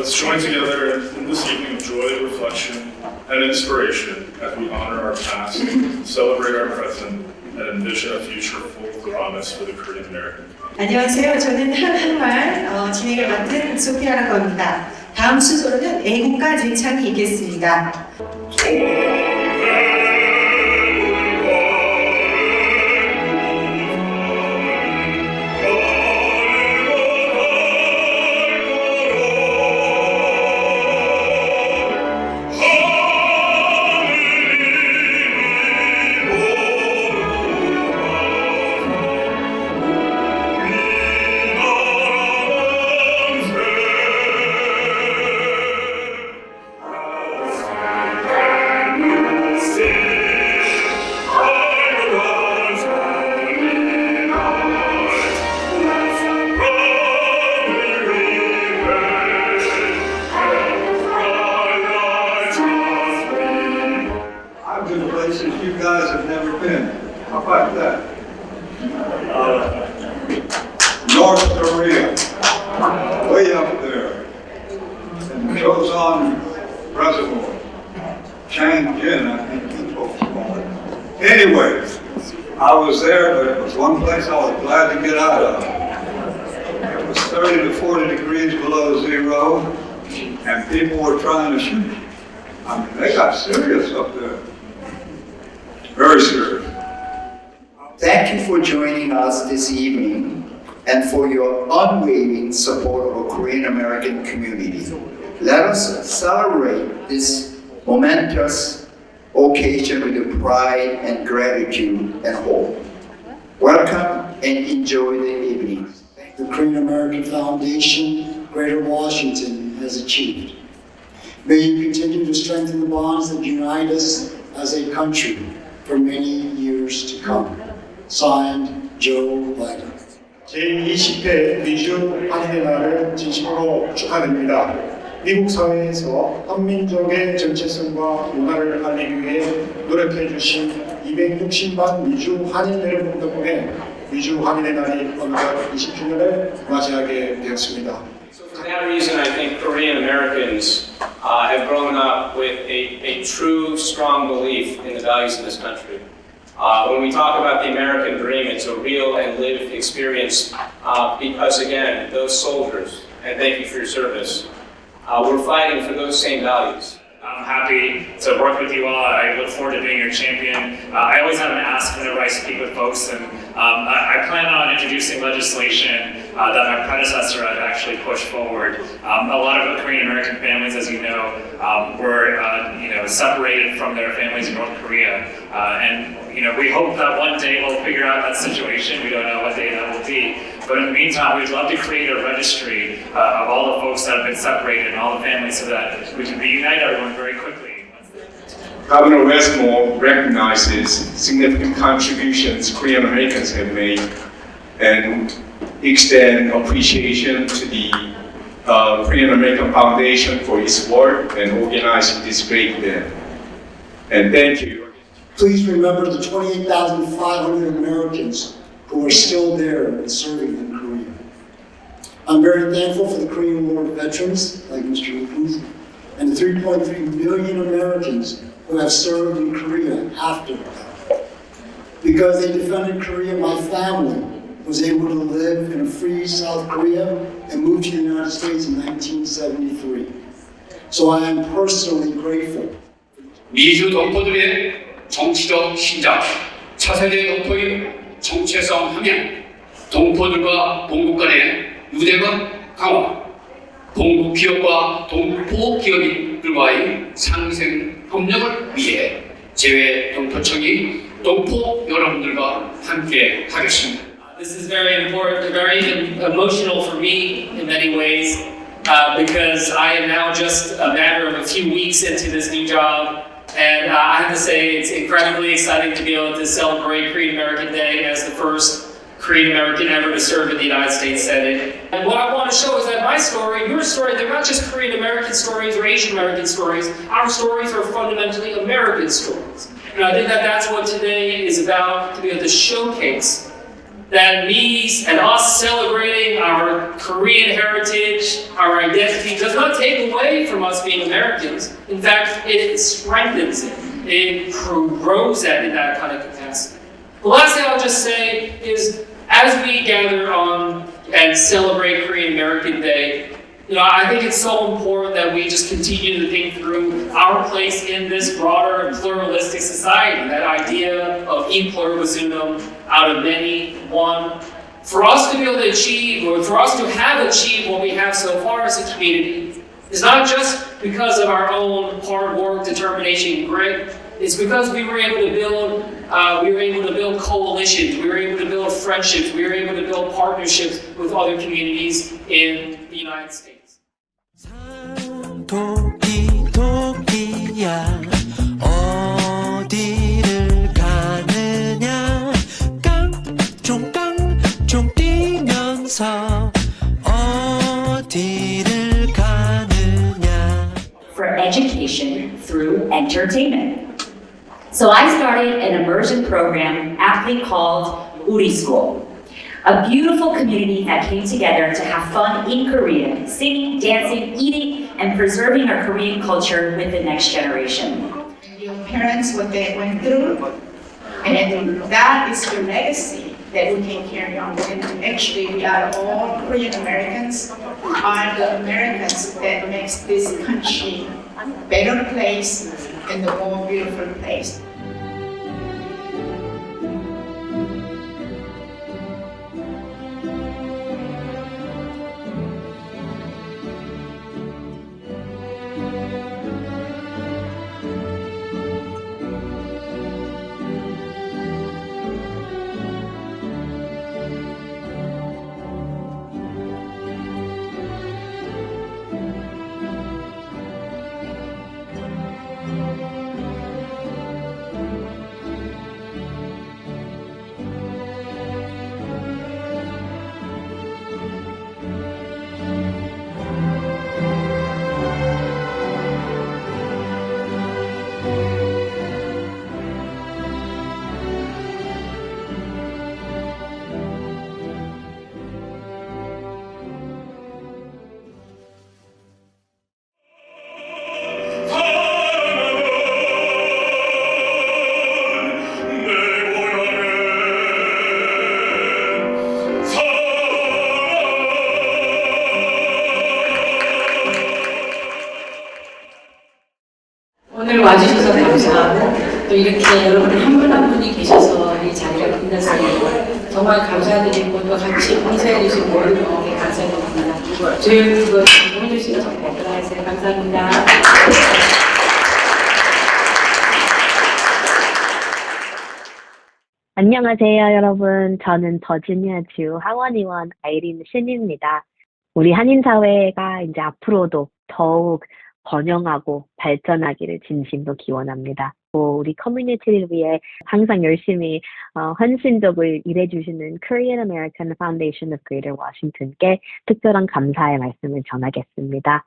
Let's join together in this evening of joy, reflection, and inspiration as we honor our past, celebrate our present, and envision a future full of promise for the Korean American. 안녕하세요. 저는 한국말 진행을 맡은 소피아라고 합니다. 다음 순서로는 애국가 제창이 있겠습니다. You guys have never been. How about that? North Korea, way up there, in Joseon Reservoir, Changjin, I think you folks call it. Anyway, I was there, but it was one place I was glad to get out of. It was 30 to 40 degrees below zero, and people were trying to shoot. I mean, they got serious up there. Very serious. Thank you for joining us this evening and for your unwavering support of our Korean American community. Let us celebrate this momentous occasion with pride and gratitude and hope. Welcome and enjoy the evening. The Korean American Foundation, Greater Washington, has achieved. May you continue to strengthen the bonds that unite us as a country for many years to come. Signed, Joe Biden. 제20회 미주 한인의 날을 진심으로 축하드립니다. 미국 사회에서 한민족의 정체성과 문화를 알리기 위해 노력해 주신 260만 미주 한인 여러분 덕분에 미주 한인의 날이 어느덧 20주년을 맞이하게 되었습니다. For that reason, I think Korean Americans have grown up with a true, strong belief in the values of this country. When we talk about the American dream, it's a real and lived experience because, again, those soldiers, and thank you for your service, were fighting for those same values. I'm happy to work with you all. I look forward to being your champion. I always have an ask whenever I speak with folks, and I plan on introducing legislation that my predecessor had actually pushed forward. A lot of Korean American families, as you know, were separated from their families in North Korea, and we hope that one day we'll figure out that situation. We don't know what day that will be. But in the meantime, we'd love to create a registry of all the folks that have been separated and all the families so that we can reunite everyone very quickly. Governor Westmore recognizes significant contributions Korean Americans have made and extend appreciation to the Korean American Foundation for its work and organizing this great event. And thank you. Please remember the 28,500 Americans who are still there and serving in Korea. I'm very thankful for the Korean War veterans, like Mr. Wilkins, and the 3.3 million Americans who have served in Korea after that. Because they defended Korea, my family was able to live in a free South Korea and move to the United States in 1973. So I am personally grateful. 미주 동포들의 정치적 시작, 차세대 동포의 정체성 함양, 동포들과 본국 간의 유대감 강화, 본국 기업과 동포 기업인들과의 상생 협력을 위해 재외 동포청이 동포 여러분들과 함께 하겠습니다. This is very important, very emotional for me in many ways because I am now just a matter of a few weeks into this new job. And I have to say, it's incredibly exciting to be able to celebrate Korean American Day as the first Korean American ever to serve in the United States Senate. And what I want to show is that my story, your story, they're not just Korean American stories or Asian American stories. Our stories are fundamentally American stories. And I think that that's what today is about, to be able to showcase that me and us celebrating our our Korean heritage, our identity, does not take away from us being Americans. In fact, it strengthens it. It grows that in that kind of capacity. The last thing I'll just say is, as we gather on and celebrate Korean American Day, I think it's so important that we just continue to think through our place in this broader pluralistic society, that idea of e pluribus unum, out of many, one. For us to be able to achieve, or for us to have achieved what we have so far as a community, is not just because of our own hard work, determination, and grit. It's because we were able to build coalitions, we were able to build friendships, we were able to build partnerships with other communities in the United States. 도끼야 어디를 가느냐 깡총 뛰면서 어디를 가느냐. For education through entertainment. So I started an immersion program aptly called Uri School. A beautiful community that came together to have fun in Korea, singing, dancing, eating, and preserving our Korean culture with the next generation. Your parents, what they went through, and that is your legacy that we can carry on. And actually, we are all Korean Americans, are the Americans that makes this country a better place and a more beautiful place. 오늘 와주셔서 감사하고 또 이렇게 여러분 한 분 한 분이 계셔서 이 자리를 빛났어요. 정말 감사드리고 또 같이 봉사해 주신 모든 분께 감사드립니다. 조용히 그거 공유해주시면 정말 감사했어요. 감사합니다. 안녕하세요, 여러분. 저는 버지니아주 하원의원 아이린 신입니다. 우리 한인사회가 이제 앞으로도 더욱 번영하고 발전하기를 진심으로 기원합니다. 우리 커뮤니티를 위해 항상 열심히 헌신적으로 일해주시는 Korean American Foundation of Greater Washington께 특별한 감사의 말씀을 전하겠습니다.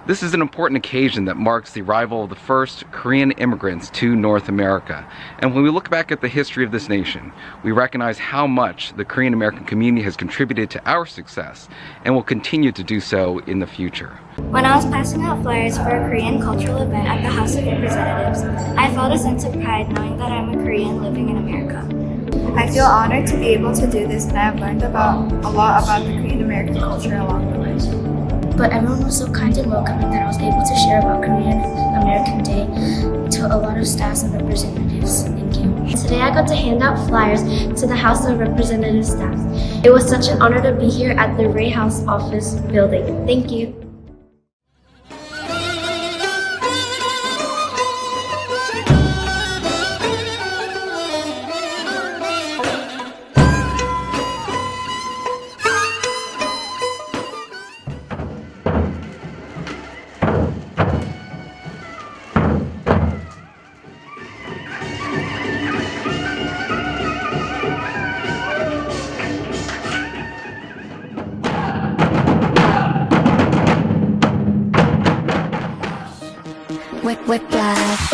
This is an important occasion that marks the arrival of the first Korean immigrants to North America. And when we look back at the history of this nation, we recognize how much the Korean American community has contributed to our success and will continue to do so in the future. When I was passing out flyers for a Korean cultural event at the House of Representatives, I felt a sense of pride knowing that I'm a Korean living in America. I feel honored to be able to do this, and I have learned a lot about the Korean American culture along the way. But everyone was so kind and welcoming that I was able to share about Korean American Day to a lot of staffs and representatives. Thank you. Today I got to hand out flyers to the House of Representatives staff. It was such an honor to be here at the Rayburn House Office Building. Thank you. Whiplash.